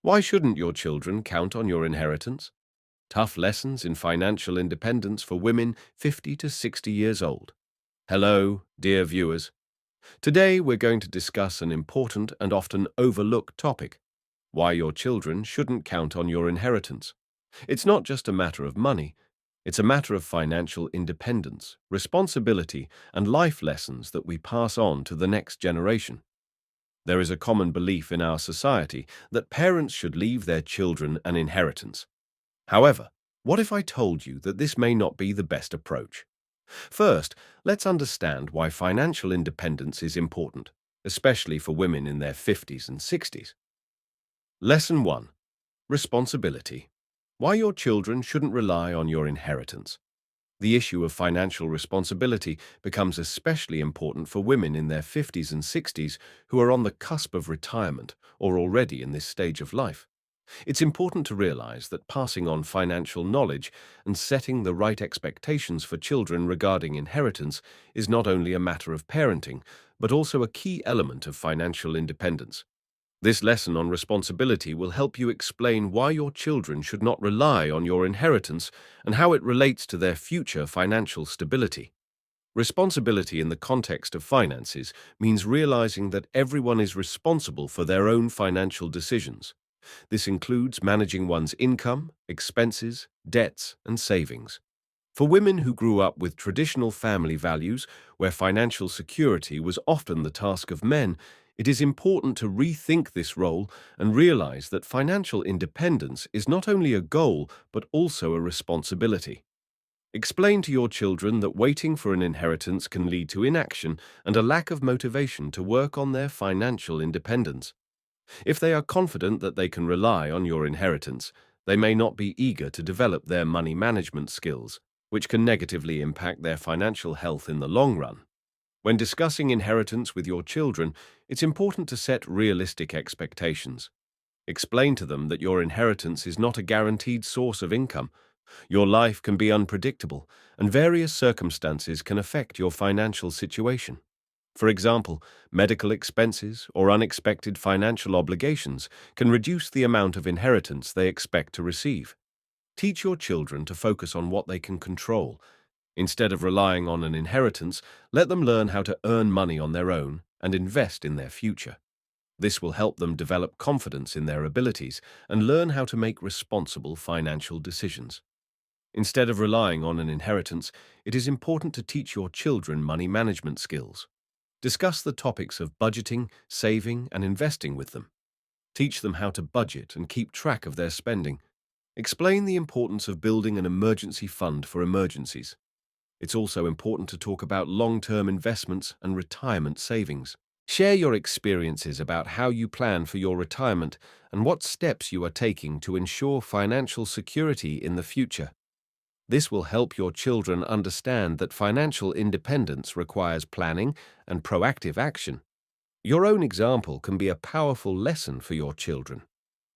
Why shouldn't your children count on your inheritance? Tough lessons in financial independence for women 50 to 60 years old. Hello, dear viewers. Today we're going to discuss an important and often overlooked topic: why your children shouldn't count on your inheritance. It's not just a matter of money, it's a matter of financial independence, responsibility, and life lessons that we pass on to the next generation. There is a common belief in our society that parents should leave their children an inheritance. However, what if I told you that this may not be the best approach? First, let's understand why financial independence is important, especially for women in their 50s and 60s. Lesson 1. Responsibility. Why your children shouldn't rely on your inheritance. The issue of financial responsibility becomes especially important for women in their 50s and 60s who are on the cusp of retirement or already in this stage of life. It's important to realize that passing on financial knowledge and setting the right expectations for children regarding inheritance is not only a matter of parenting, but also a key element of financial independence. This lesson on responsibility will help you explain why your children should not rely on your inheritance and how it relates to their future financial stability. Responsibility in the context of finances means realizing that everyone is responsible for their own financial decisions. This includes managing one's income, expenses, debts, and savings. For women who grew up with traditional family values, where financial security was often the task of men, it is important to rethink this role and realize that financial independence is not only a goal but also a responsibility. Explain to your children that waiting for an inheritance can lead to inaction and a lack of motivation to work on their financial independence. If they are confident that they can rely on your inheritance, they may not be eager to develop their money management skills, which can negatively impact their financial health in the long run. When discussing inheritance with your children, it's important to set realistic expectations. Explain to them that your inheritance is not a guaranteed source of income. Your life can be unpredictable, and various circumstances can affect your financial situation. For example, medical expenses or unexpected financial obligations can reduce the amount of inheritance they expect to receive. Teach your children to focus on what they can control. Instead of relying on an inheritance, let them learn how to earn money on their own and invest in their future. This will help them develop confidence in their abilities and learn how to make responsible financial decisions. Instead of relying on an inheritance, it is important to teach your children money management skills. Discuss the topics of budgeting, saving, and investing with them. Teach them how to budget and keep track of their spending. Explain the importance of building an emergency fund for emergencies. It's also important to talk about long-term investments and retirement savings. Share your experiences about how you plan for your retirement and what steps you are taking to ensure financial security in the future. This will help your children understand that financial independence requires planning and proactive action. Your own example can be a powerful lesson for your children.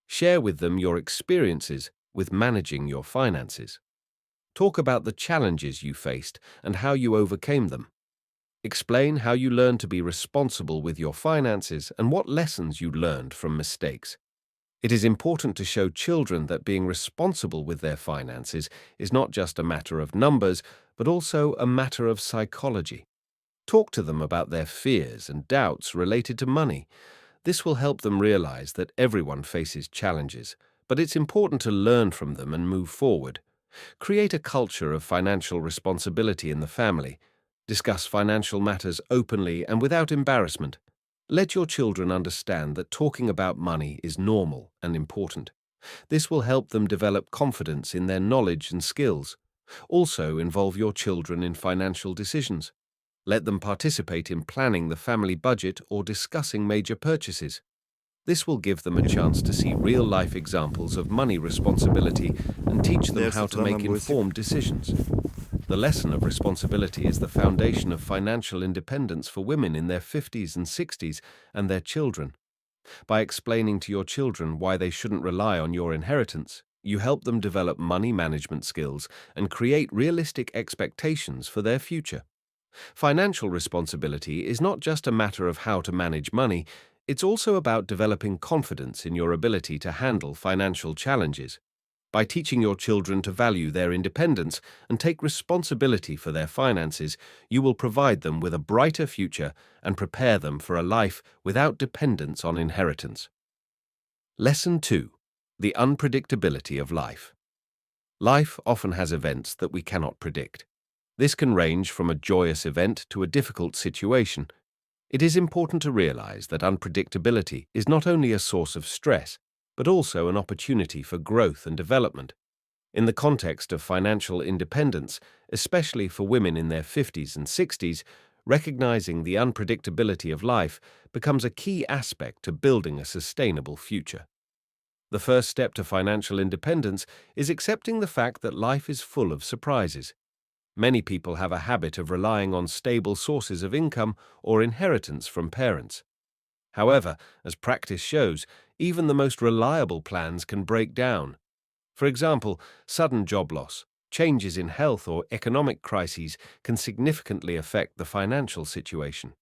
Share with them your experiences with managing your finances. Talk about the challenges you faced and how you overcame them. Explain how you learned to be responsible with your finances and what lessons you learned from mistakes. It is important to show children that being responsible with their finances is not just a matter of numbers, but also a matter of psychology. Talk to them about their fears and doubts related to money. This will help them realize that everyone faces challenges, but it's important to learn from them and move forward. Create a culture of financial responsibility in the family. Discuss financial matters openly and without embarrassment. Let your children understand that talking about money is normal and important. This will help them develop confidence in their knowledge and skills. Also, involve your children in financial decisions. Let them participate in planning the family budget or discussing major purchases. This will give them a chance to see real-life examples of money responsibility and teach them how to make informed decisions. The lesson of responsibility is the foundation of financial independence for women in their 50s and 60s and their children. By explaining to your children why they shouldn't rely on your inheritance, you help them develop money management skills and create realistic expectations for their future. Financial responsibility is not just a matter of how to manage money, It's also about developing confidence in your ability to handle financial challenges. By teaching your children to value their independence and take responsibility for their finances, you will provide them with a brighter future and prepare them for a life without dependence on inheritance. Lesson 2. The unpredictability of life. Life often has events that we cannot predict. This can range from a joyous event to a difficult situation. It is important to realize that unpredictability is not only a source of stress, but also an opportunity for growth and development. In the context of financial independence, especially for women in their 50s and 60s, recognizing the unpredictability of life becomes a key aspect to building a sustainable future. The first step to financial independence is accepting the fact that life is full of surprises. Many people have a habit of relying on stable sources of income or inheritance from parents. However, as practice shows, even the most reliable plans can break down. For example, sudden job loss, changes in health or economic crises can significantly affect the financial situation.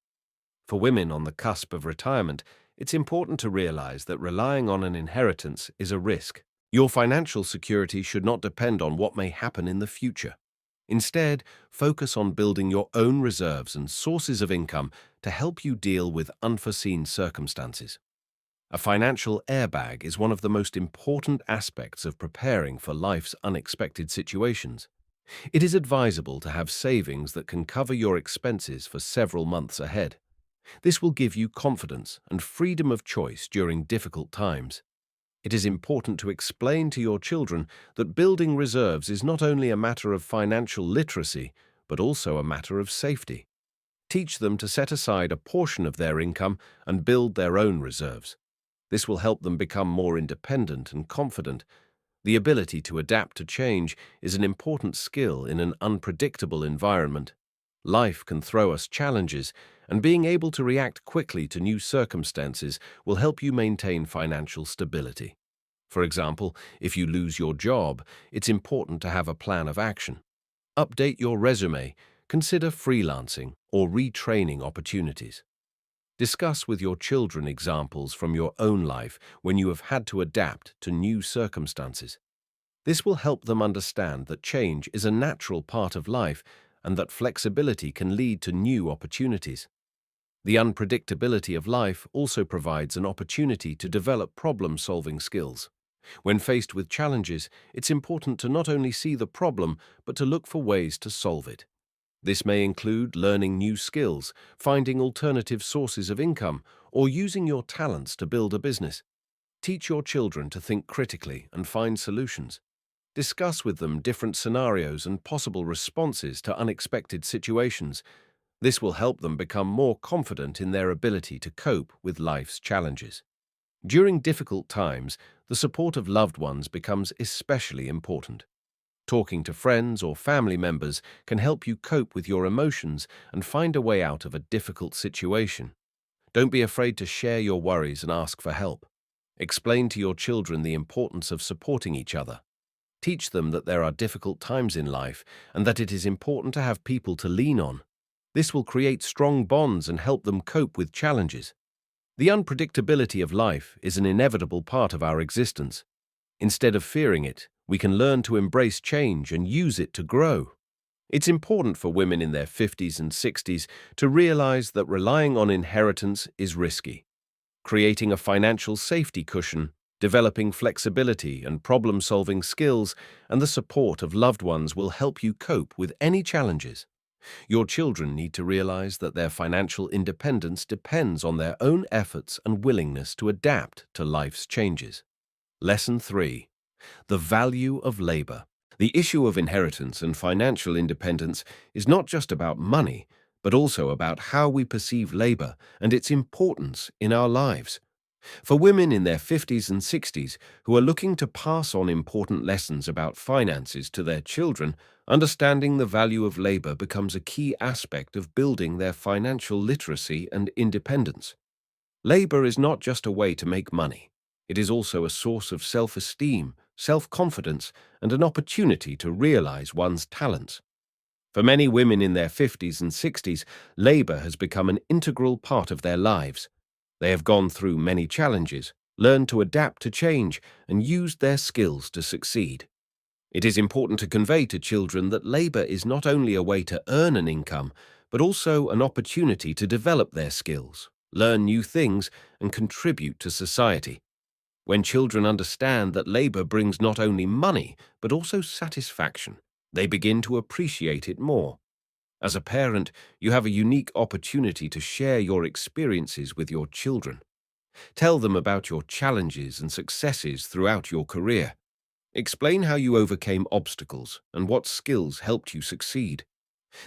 For women on the cusp of retirement, it's important to realize that relying on an inheritance is a risk. Your financial security should not depend on what may happen in the future. Instead, focus on building your own reserves and sources of income to help you deal with unforeseen circumstances. A financial airbag is one of the most important aspects of preparing for life's unexpected situations. It is advisable to have savings that can cover your expenses for several months ahead. This will give you confidence and freedom of choice during difficult times. It is important to explain to your children that building reserves is not only a matter of financial literacy, but also a matter of safety. Teach them to set aside a portion of their income and build their own reserves. This will help them become more independent and confident. The ability to adapt to change is an important skill in an unpredictable environment. Life can throw us challenges, and being able to react quickly to new circumstances will help you maintain financial stability. For example, if you lose your job, it's important to have a plan of action. Update your resume, consider freelancing or retraining opportunities. Discuss with your children examples from your own life when you have had to adapt to new circumstances. This will help them understand that change is a natural part of life and that flexibility can lead to new opportunities. The unpredictability of life also provides an opportunity to develop problem-solving skills. When faced with challenges, it's important to not only see the problem, but to look for ways to solve it. This may include learning new skills, finding alternative sources of income, or using your talents to build a business. Teach your children to think critically and find solutions. Discuss with them different scenarios and possible responses to unexpected situations. This will help them become more confident in their ability to cope with life's challenges. During difficult times, the support of loved ones becomes especially important. Talking to friends or family members can help you cope with your emotions and find a way out of a difficult situation. Don't be afraid to share your worries and ask for help. Explain to your children the importance of supporting each other. Teach them that there are difficult times in life and that it is important to have people to lean on. This will create strong bonds and help them cope with challenges. The unpredictability of life is an inevitable part of our existence. Instead of fearing it, we can learn to embrace change and use it to grow. It's important for women in their 50s and 60s to realize that relying on inheritance is risky. Creating a financial safety cushion, developing flexibility and problem-solving skills, and the support of loved ones will help you cope with any challenges. Your children need to realize that their financial independence depends on their own efforts and willingness to adapt to life's changes. Lesson 3. The value of labor. The issue of inheritance and financial independence is not just about money, but also about how we perceive labor and its importance in our lives. For women in their 50s and 60s who are looking to pass on important lessons about finances to their children, understanding the value of labor becomes a key aspect of building their financial literacy and independence. Labor is not just a way to make money. It is also a source of self-esteem, self-confidence, and an opportunity to realize one's talents. For many women in their 50s and 60s, labor has become an integral part of their lives. They have gone through many challenges, learned to adapt to change, and used their skills to succeed. It is important to convey to children that labor is not only a way to earn an income, but also an opportunity to develop their skills, learn new things, and contribute to society. When children understand that labor brings not only money, but also satisfaction, they begin to appreciate it more. As a parent, you have a unique opportunity to share your experiences with your children. Tell them about your challenges and successes throughout your career. Explain how you overcame obstacles and what skills helped you succeed.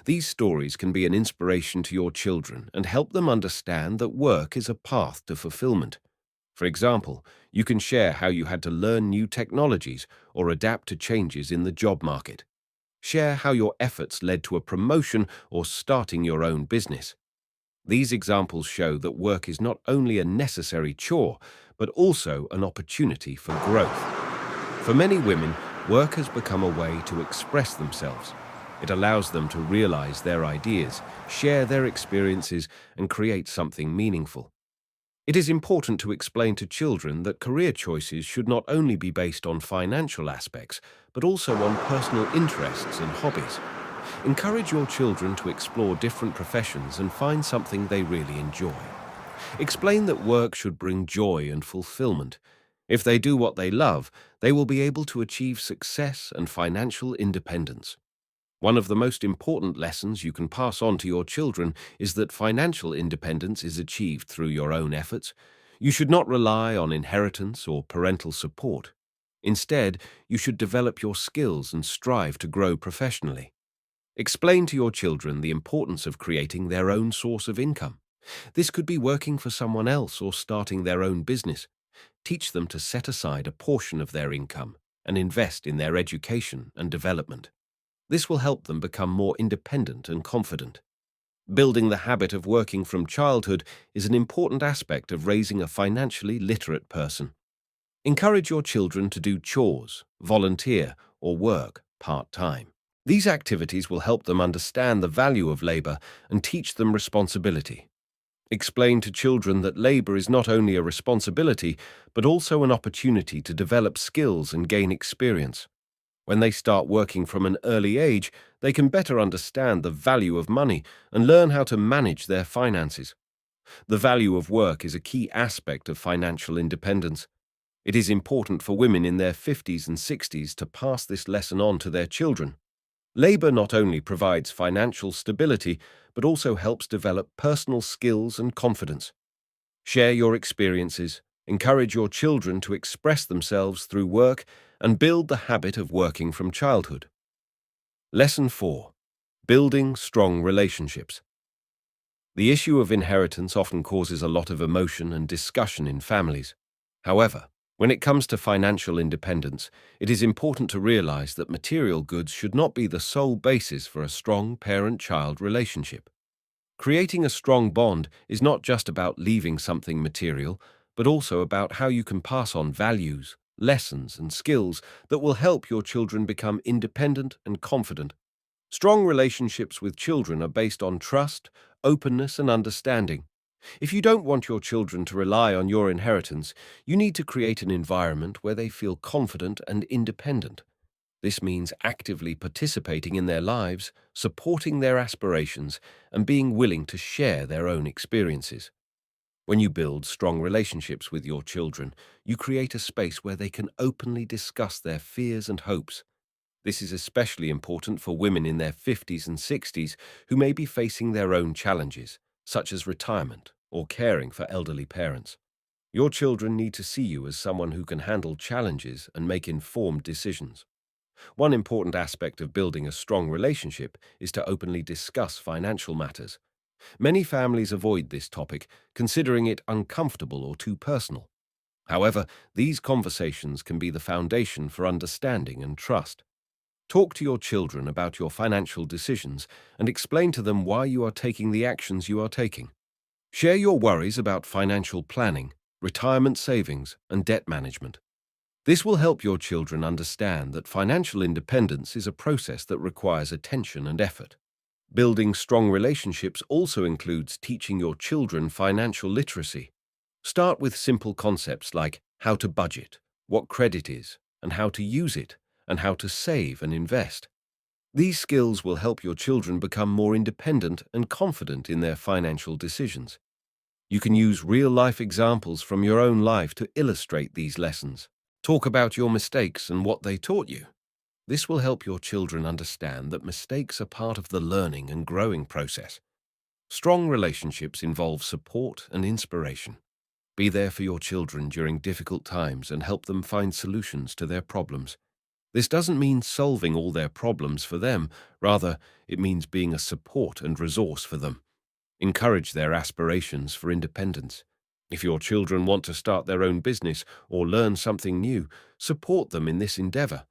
These stories can be an inspiration to your children and help them understand that work is a path to fulfillment. For example, you can share how you had to learn new technologies or adapt to changes in the job market. Share how your efforts led to a promotion or starting your own business. These examples show that work is not only a necessary chore, but also an opportunity for growth. For many women, work has become a way to express themselves. It allows them to realize their ideas, share their experiences, and create something meaningful. It is important to explain to children that career choices should not only be based on financial aspects, but also on personal interests and hobbies. Encourage your children to explore different professions and find something they really enjoy. Explain that work should bring joy and fulfillment. If they do what they love, they will be able to achieve success and financial independence. One of the most important lessons you can pass on to your children is that financial independence is achieved through your own efforts. You should not rely on inheritance or parental support. Instead, you should develop your skills and strive to grow professionally. Explain to your children the importance of creating their own source of income. This could be working for someone else or starting their own business. Teach them to set aside a portion of their income and invest in their education and development. This will help them become more independent and confident. Building the habit of working from childhood is an important aspect of raising a financially literate person. Encourage your children to do chores, volunteer, or work part-time. These activities will help them understand the value of labor and teach them responsibility. Explain to children that labor is not only a responsibility, but also an opportunity to develop skills and gain experience. When they start working from an early age, they can better understand the value of money and learn how to manage their finances. The value of work is a key aspect of financial independence. It is important for women in their 50s and 60s to pass this lesson on to their children. Labor not only provides financial stability, but also helps develop personal skills and confidence. Share your experiences, encourage your children to express themselves through work, and build the habit of working from childhood. Lesson 4. Building strong relationships. The issue of inheritance often causes a lot of emotion and discussion in families. However, when it comes to financial independence, it is important to realize that material goods should not be the sole basis for a strong parent-child relationship. Creating a strong bond is not just about leaving something material, but also about how you can pass on values, lessons, and skills that will help your children become independent and confident. Strong relationships with children are based on trust, openness, and understanding. If you don't want your children to rely on your inheritance, you need to create an environment where they feel confident and independent. This means actively participating in their lives, supporting their aspirations, and being willing to share their own experiences. When you build strong relationships with your children, you create a space where they can openly discuss their fears and hopes. This is especially important for women in their 50s and 60s who may be facing their own challenges, such as retirement or caring for elderly parents. Your children need to see you as someone who can handle challenges and make informed decisions. One important aspect of building a strong relationship is to openly discuss financial matters. Many families avoid this topic, considering it uncomfortable or too personal. However, these conversations can be the foundation for understanding and trust. Talk to your children about your financial decisions and explain to them why you are taking the actions you are taking. Share your worries about financial planning, retirement savings, and debt management. This will help your children understand that financial independence is a process that requires attention and effort. Building strong relationships also includes teaching your children financial literacy. Start with simple concepts like how to budget, what credit is, and how to use it, and how to save and invest. These skills will help your children become more independent and confident in their financial decisions. You can use real-life examples from your own life to illustrate these lessons. Talk about your mistakes and what they taught you. This will help your children understand that mistakes are part of the learning and growing process. Strong relationships involve support and inspiration. Be there for your children during difficult times and help them find solutions to their problems. This doesn't mean solving all their problems for them. Rather, it means being a support and resource for them. Encourage their aspirations for independence. If your children want to start their own business or learn something new, support them in this endeavor.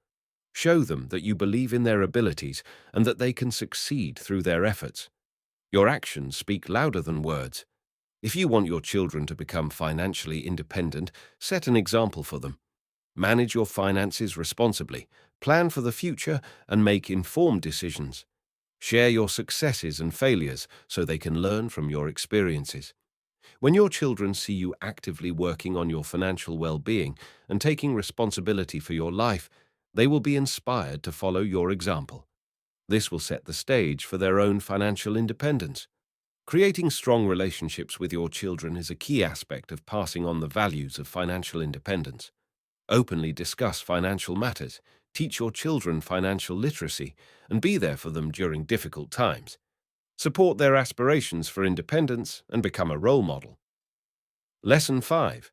Show them that you believe in their abilities and that they can succeed through their efforts. Your actions speak louder than words. If you want your children to become financially independent, set an example for them. Manage your finances responsibly, plan for the future, and make informed decisions. Share your successes and failures so they can learn from your experiences. When your children see you actively working on your financial well-being and taking responsibility for your life, they will be inspired to follow your example. This will set the stage for their own financial independence. Creating strong relationships with your children is a key aspect of passing on the values of financial independence. Openly discuss financial matters, teach your children financial literacy, and be there for them during difficult times. Support their aspirations for independence and become a role model. Lesson 5.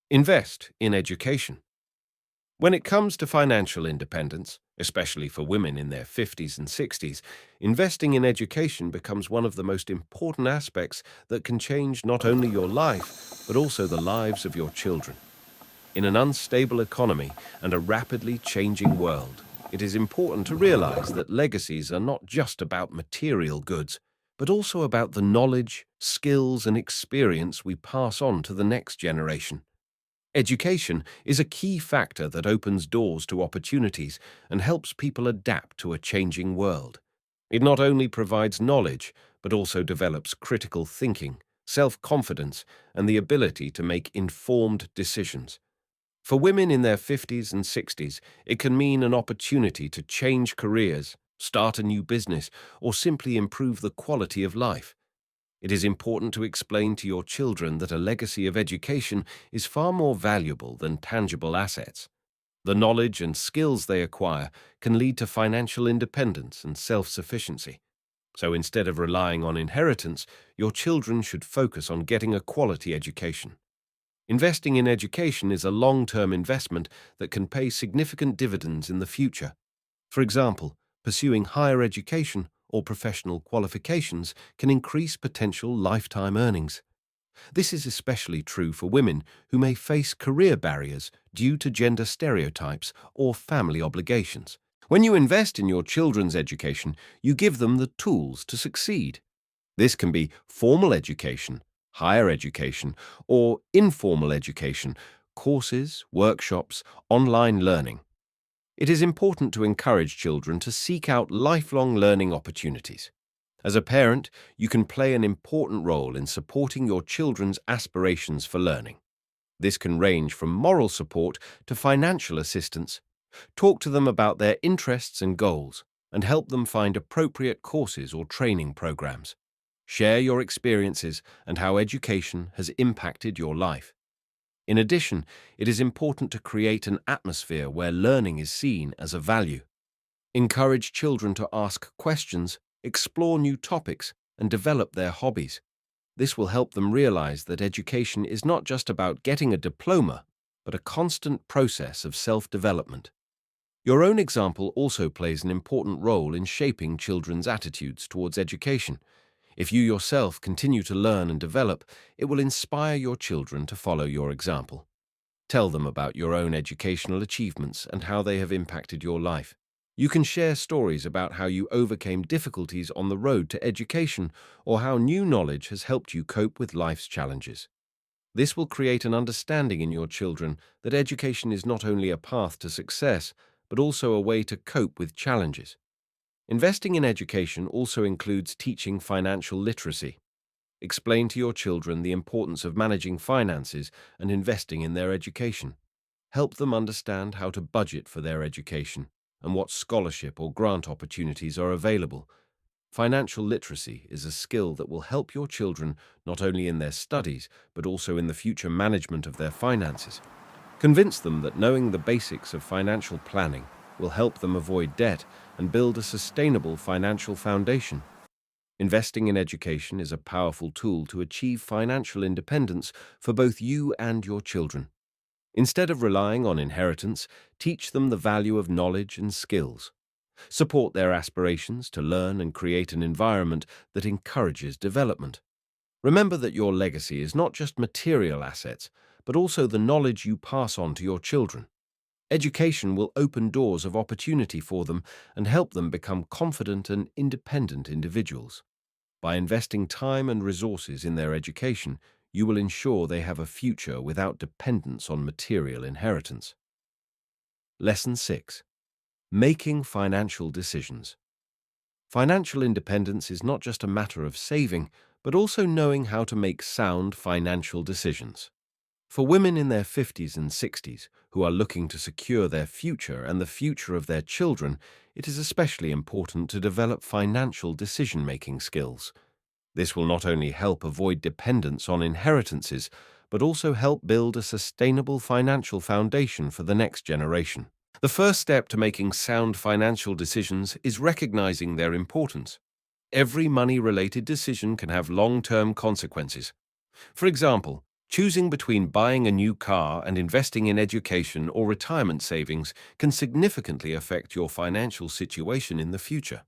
Invest in education. When it comes to financial independence, especially for women in their 50s and 60s, investing in education becomes one of the most important aspects that can change not only your life, but also the lives of your children. In an unstable economy and a rapidly changing world, it is important to realize that legacies are not just about material goods, but also about the knowledge, skills, and experience we pass on to the next generation. Education is a key factor that opens doors to opportunities and helps people adapt to a changing world. It not only provides knowledge, but also develops critical thinking, self-confidence, and the ability to make informed decisions. For women in their 50s and 60s, it can mean an opportunity to change careers, start a new business, or simply improve the quality of life. It is important to explain to your children that a legacy of education is far more valuable than tangible assets. The knowledge and skills they acquire can lead to financial independence and self-sufficiency. So instead of relying on inheritance, your children should focus on getting a quality education. Investing in education is a long-term investment that can pay significant dividends in the future. For example, pursuing higher education or professional qualifications can increase potential lifetime earnings. This is especially true for women who may face career barriers due to gender stereotypes or family obligations. When you invest in your children's education, you give them the tools to succeed. This can be formal education, higher education, or informal education, courses, workshops, online learning. It is important to encourage children to seek out lifelong learning opportunities. As a parent, you can play an important role in supporting your children's aspirations for learning. This can range from moral support to financial assistance. Talk to them about their interests and goals, and help them find appropriate courses or training programs. Share your experiences and how education has impacted your life. In addition, it is important to create an atmosphere where learning is seen as a value. Encourage children to ask questions, explore new topics, and develop their hobbies. This will help them realize that education is not just about getting a diploma, but a constant process of self-development. Your own example also plays an important role in shaping children's attitudes towards education. If you yourself continue to learn and develop, it will inspire your children to follow your example. Tell them about your own educational achievements and how they have impacted your life. You can share stories about how you overcame difficulties on the road to education or how new knowledge has helped you cope with life's challenges. This will create an understanding in your children that education is not only a path to success, but also a way to cope with challenges. Investing in education also includes teaching financial literacy. Explain to your children the importance of managing finances and investing in their education. Help them understand how to budget for their education and what scholarship or grant opportunities are available. Financial literacy is a skill that will help your children not only in their studies, but also in the future management of their finances. Convince them that knowing the basics of financial planning will help them avoid debt and build a sustainable financial foundation. Investing in education is a powerful tool to achieve financial independence for both you and your children. Instead of relying on inheritance, teach them the value of knowledge and skills. Support their aspirations to learn and create an environment that encourages development. Remember that your legacy is not just material assets, but also the knowledge you pass on to your children. Education will open doors of opportunity for them and help them become confident and independent individuals. By investing time and resources in their education, you will ensure they have a future without dependence on material inheritance. Lesson 6. Making financial decisions. Financial independence is not just a matter of saving, but also knowing how to make sound financial decisions. For women in their 50s and 60s who are looking to secure their future and the future of their children, it is especially important to develop financial decision-making skills. This will not only help avoid dependence on inheritances, but also help build a sustainable financial foundation for the next generation. The first step to making sound financial decisions is recognizing their importance. Every money-related decision can have long-term consequences. For example, choosing between buying a new car and investing in education or retirement savings can significantly affect your financial situation in the future.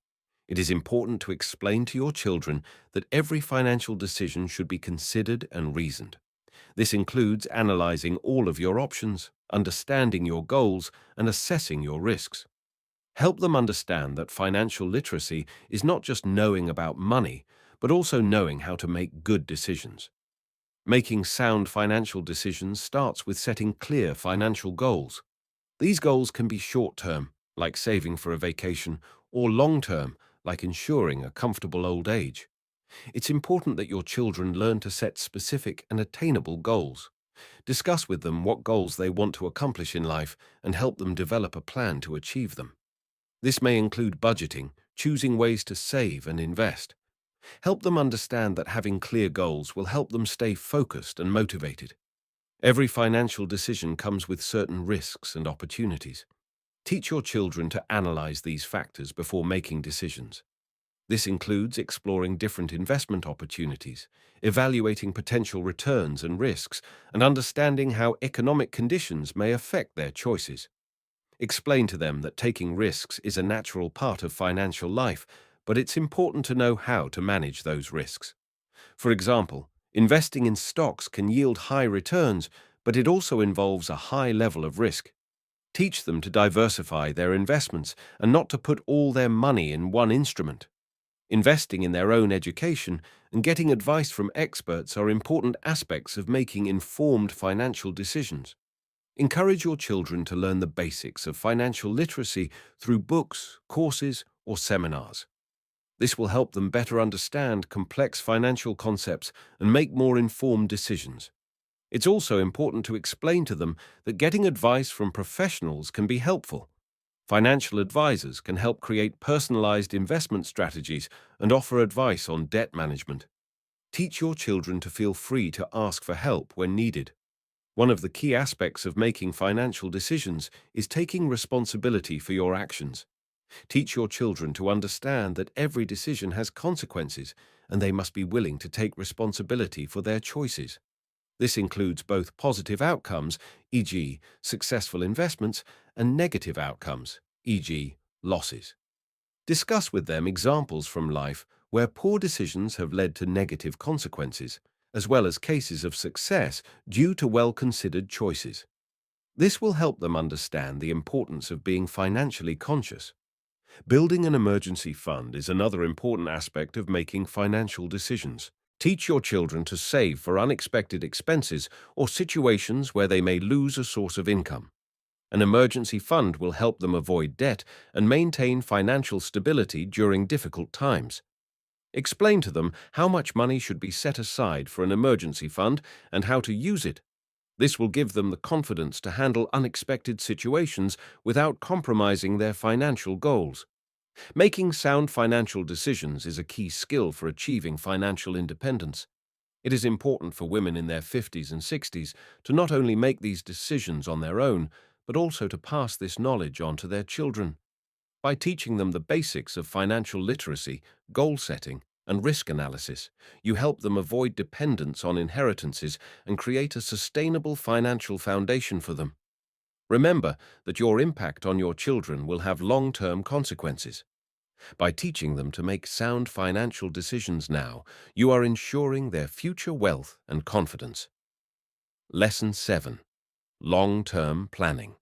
It is important to explain to your children that every financial decision should be considered and reasoned. This includes analyzing all of your options, understanding your goals, and assessing your risks. Help them understand that financial literacy is not just knowing about money, but also knowing how to make good decisions. Making sound financial decisions starts with setting clear financial goals. These goals can be short-term, like saving for a vacation, or long-term, like ensuring a comfortable old age. It's important that your children learn to set specific and attainable goals. Discuss with them what goals they want to accomplish in life and help them develop a plan to achieve them. This may include budgeting, choosing ways to save and invest. Help them understand that having clear goals will help them stay focused and motivated. Every financial decision comes with certain risks and opportunities. Teach your children to analyze these factors before making decisions. This includes exploring different investment opportunities, evaluating potential returns and risks, and understanding how economic conditions may affect their choices. Explain to them that taking risks is a natural part of financial life, but it's important to know how to manage those risks. For example, investing in stocks can yield high returns, but it also involves a high level of risk. Teach them to diversify their investments and not to put all their money in one instrument. Investing in their own education and getting advice from experts are important aspects of making informed financial decisions. Encourage your children to learn the basics of financial literacy through books, courses, or seminars. This will help them better understand complex financial concepts and make more informed decisions. It's also important to explain to them that getting advice from professionals can be helpful. Financial advisors can help create personalized investment strategies and offer advice on debt management. Teach your children to feel free to ask for help when needed. One of the key aspects of making financial decisions is taking responsibility for your actions. Teach your children to understand that every decision has consequences, and they must be willing to take responsibility for their choices. This includes both positive outcomes, e.g., successful investments, and negative outcomes, e.g., losses. Discuss with them examples from life where poor decisions have led to negative consequences, as well as cases of success due to well-considered choices. This will help them understand the importance of being financially conscious. Building an emergency fund is another important aspect of making financial decisions. Teach your children to save for unexpected expenses or situations where they may lose a source of income. An emergency fund will help them avoid debt and maintain financial stability during difficult times. Explain to them how much money should be set aside for an emergency fund and how to use it. This will give them the confidence to handle unexpected situations without compromising their financial goals. Making sound financial decisions is a key skill for achieving financial independence. It is important for women in their 50s and 60s to not only make these decisions on their own, but also to pass this knowledge on to their children. By teaching them the basics of financial literacy, goal setting, and risk analysis, you help them avoid dependence on inheritances and create a sustainable financial foundation for them. Remember that your impact on your children will have long-term consequences. By teaching them to make sound financial decisions now, you are ensuring their future wealth and confidence. Lesson 7. Long-term planning.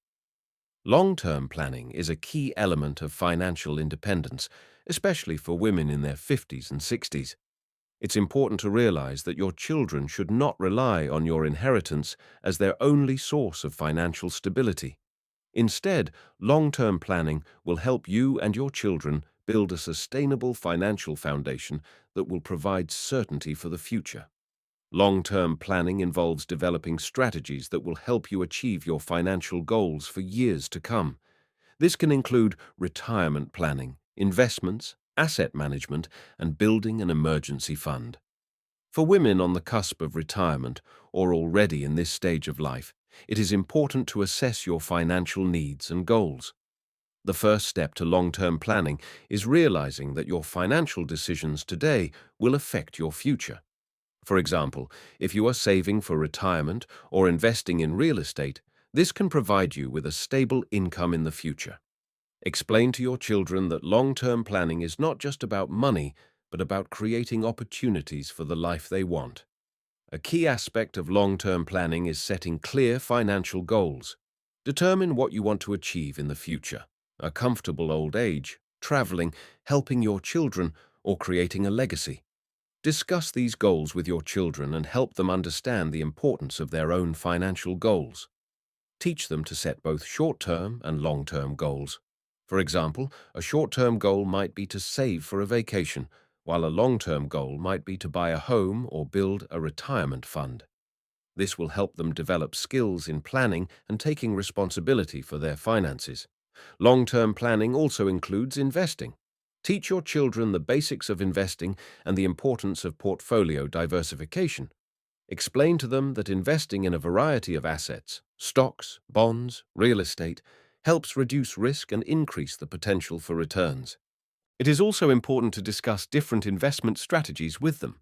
Long-term planning is a key element of financial independence, especially for women in their 50s and 60s. It's important to realize that your children should not rely on your inheritance as their only source of financial stability. Instead, long-term planning will help you and your children build a sustainable financial foundation that will provide certainty for the future. Long-term planning involves developing strategies that will help you achieve your financial goals for years to come. This can include retirement planning, investments, asset management, and building an emergency fund. For women on the cusp of retirement or already in this stage of life, it is important to assess your financial needs and goals. The first step to long-term planning is realizing that your financial decisions today will affect your future. For example, if you are saving for retirement or investing in real estate, this can provide you with a stable income in the future. Explain to your children that long-term planning is not just about money, but about creating opportunities for the life they want. A key aspect of long-term planning is setting clear financial goals. Determine what you want to achieve in the future: a comfortable old age, traveling, helping your children, or creating a legacy. Discuss these goals with your children and help them understand the importance of their own financial goals. Teach them to set both short-term and long-term goals. For example, a short-term goal might be to save for a vacation, while a long-term goal might be to buy a home or build a retirement fund. This will help them develop skills in planning and taking responsibility for their finances. Long-term planning also includes investing. Teach your children the basics of investing and the importance of portfolio diversification. Explain to them that investing in a variety of assets, stocks, bonds, real estate, helps reduce risk and increase the potential for returns. It is also important to discuss different investment strategies with them.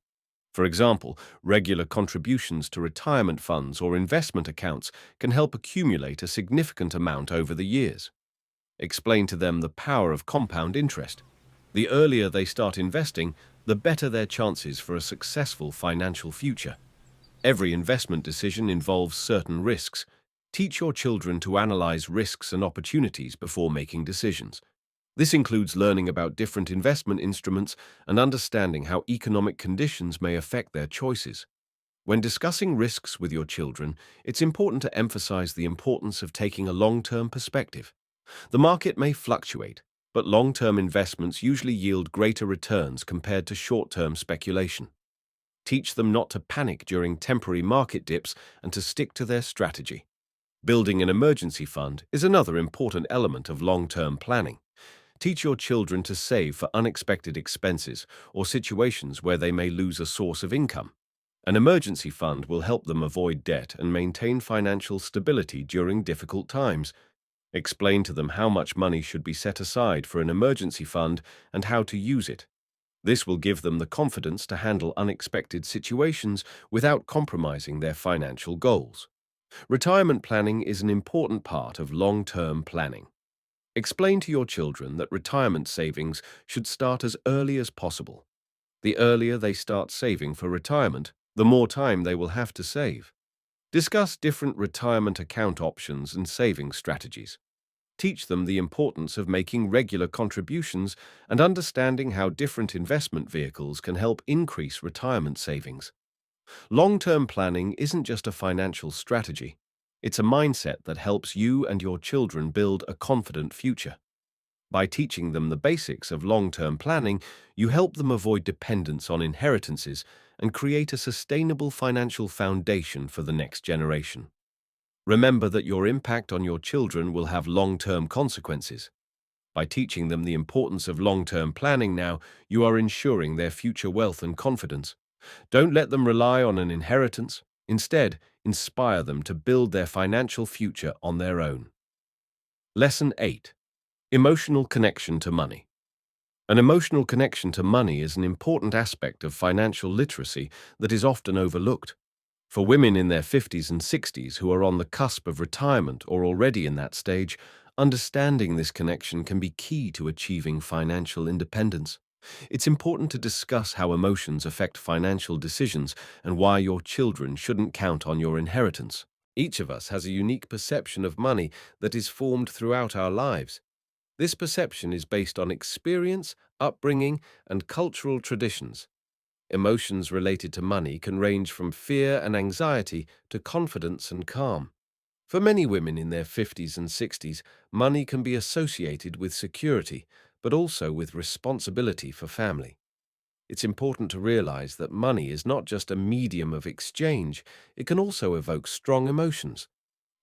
For example, regular contributions to retirement funds or investment accounts can help accumulate a significant amount over the years. Explain to them the power of compound interest. The earlier they start investing, the better their chances for a successful financial future. Every investment decision involves certain risks. Teach your children to analyze risks and opportunities before making decisions. This includes learning about different investment instruments and understanding how economic conditions may affect their choices. When discussing risks with your children, it's important to emphasize the importance of taking a long-term perspective. The market may fluctuate, but long-term investments usually yield greater returns compared to short-term speculation. Teach them not to panic during temporary market dips and to stick to their strategy. Building an emergency fund is another important element of long-term planning. Teach your children to save for unexpected expenses or situations where they may lose a source of income. An emergency fund will help them avoid debt and maintain financial stability during difficult times. Explain to them how much money should be set aside for an emergency fund and how to use it. This will give them the confidence to handle unexpected situations without compromising their financial goals. Retirement planning is an important part of long-term planning. Explain to your children that retirement savings should start as early as possible. The earlier they start saving for retirement, the more time they will have to save. Discuss different retirement account options and saving strategies. Teach them the importance of making regular contributions and understanding how different investment vehicles can help increase retirement savings. Long-term planning isn't just a financial strategy. It's a mindset that helps you and your children build a confident future. By teaching them the basics of long-term planning, you help them avoid dependence on inheritances and create a sustainable financial foundation for the next generation. Remember that your impact on your children will have long-term consequences. By teaching them the importance of long-term planning now, you are ensuring their future wealth and confidence. Don't let them rely on an inheritance. Instead, inspire them to build their financial future on their own. Lesson 8. Emotional connection to money. An emotional connection to money is an important aspect of financial literacy that is often overlooked. For women in their 50s and 60s who are on the cusp of retirement or already in that stage, understanding this connection can be key to achieving financial independence. It's important to discuss how emotions affect financial decisions and why your children shouldn't count on your inheritance. Each of us has a unique perception of money that is formed throughout our lives. This perception is based on experience, upbringing, and cultural traditions. Emotions related to money can range from fear and anxiety to confidence and calm. For many women in their 50s and 60s, money can be associated with security, but also with responsibility for family. It's important to realize that money is not just a medium of exchange, it can also evoke strong emotions.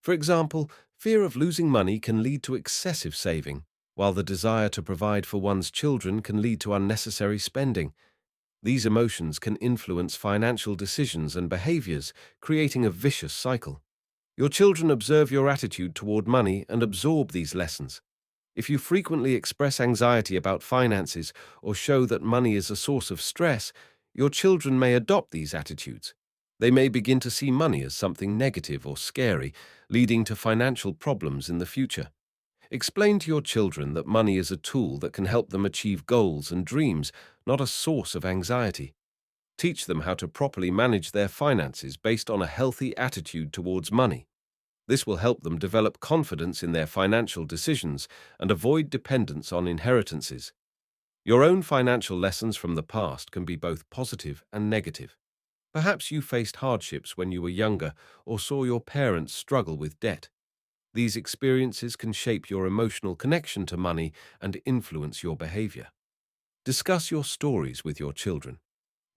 For example, fear of losing money can lead to excessive saving, while the desire to provide for one's children can lead to unnecessary spending. These emotions can influence financial decisions and behaviors, creating a vicious cycle. Your children observe your attitude toward money and absorb these lessons. If you frequently express anxiety about finances or show that money is a source of stress, your children may adopt these attitudes. They may begin to see money as something negative or scary, leading to financial problems in the future. Explain to your children that money is a tool that can help them achieve goals and dreams, not a source of anxiety. Teach them how to properly manage their finances based on a healthy attitude towards money. This will help them develop confidence in their financial decisions and avoid dependence on inheritances. Your own financial lessons from the past can be both positive and negative. Perhaps you faced hardships when you were younger or saw your parents struggle with debt. These experiences can shape your emotional connection to money and influence your behavior. Discuss your stories with your children.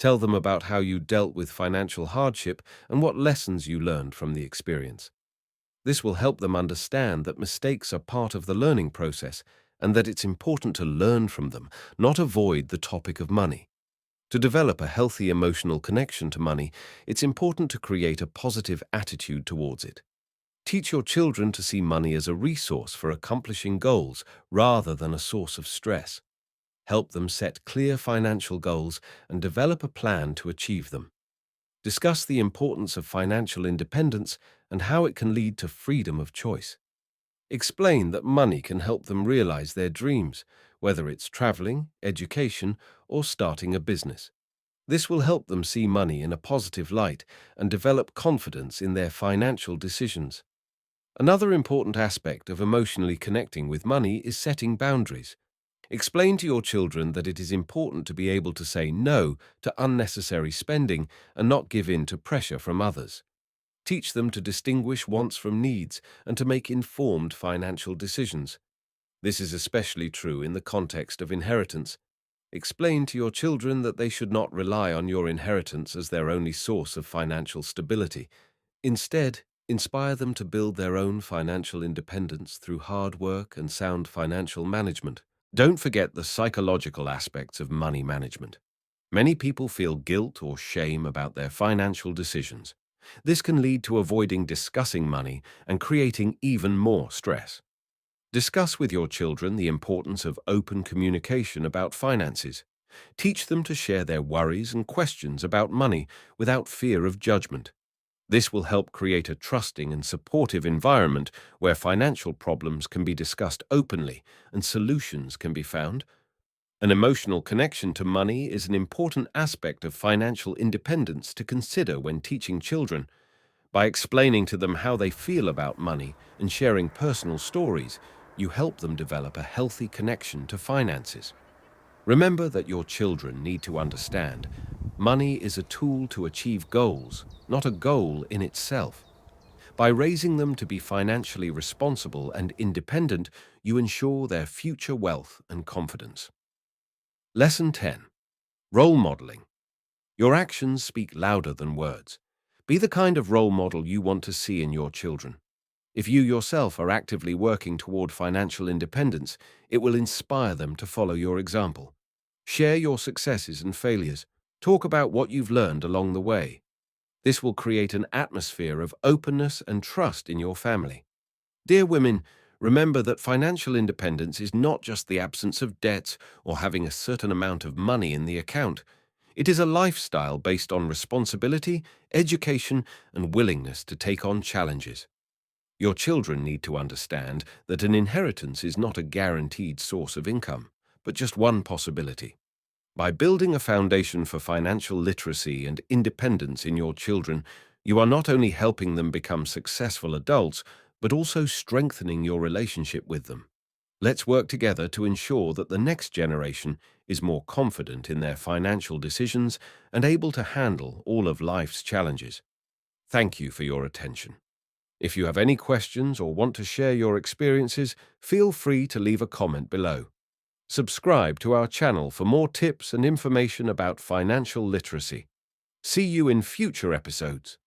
Tell them about how you dealt with financial hardship and what lessons you learned from the experience. This will help them understand that mistakes are part of the learning process and that it's important to learn from them, not avoid the topic of money. To develop a healthy emotional connection to money, it's important to create a positive attitude towards it. Teach your children to see money as a resource for accomplishing goals rather than a source of stress. Help them set clear financial goals and develop a plan to achieve them. Discuss the importance of financial independence and how it can lead to freedom of choice. Explain that money can help them realize their dreams, whether it's traveling, education, or starting a business. This will help them see money in a positive light and develop confidence in their financial decisions. Another important aspect of emotionally connecting with money is setting boundaries. Explain to your children that it is important to be able to say no to unnecessary spending and not give in to pressure from others. Teach them to distinguish wants from needs and to make informed financial decisions. This is especially true in the context of inheritance. Explain to your children that they should not rely on your inheritance as their only source of financial stability. Instead, inspire them to build their own financial independence through hard work and sound financial management. Don't forget the psychological aspects of money management. Many people feel guilt or shame about their financial decisions. This can lead to avoiding discussing money and creating even more stress. Discuss with your children the importance of open communication about finances. Teach them to share their worries and questions about money without fear of judgment. This will help create a trusting and supportive environment where financial problems can be discussed openly and solutions can be found. An emotional connection to money is an important aspect of financial independence to consider when teaching children. By explaining to them how they feel about money and sharing personal stories, you help them develop a healthy connection to finances. Remember that your children need to understand money is a tool to achieve goals, not a goal in itself. By raising them to be financially responsible and independent, you ensure their future wealth and confidence. Lesson 10. Role modeling. Your actions speak louder than words. Be the kind of role model you want to see in your children. If you yourself are actively working toward financial independence, it will inspire them to follow your example. Share your successes and failures. Talk about what you've learned along the way. This will create an atmosphere of openness and trust in your family. Dear women, remember that financial independence is not just the absence of debts or having a certain amount of money in the account. It is a lifestyle based on responsibility, education, and willingness to take on challenges. Your children need to understand that an inheritance is not a guaranteed source of income, but just one possibility. By building a foundation for financial literacy and independence in your children, you are not only helping them become successful adults, but also strengthening your relationship with them. Let's work together to ensure that the next generation is more confident in their financial decisions and able to handle all of life's challenges. Thank you for your attention. If you have any questions or want to share your experiences, feel free to leave a comment below. Subscribe to our channel for more tips and information about financial literacy. See you in future episodes.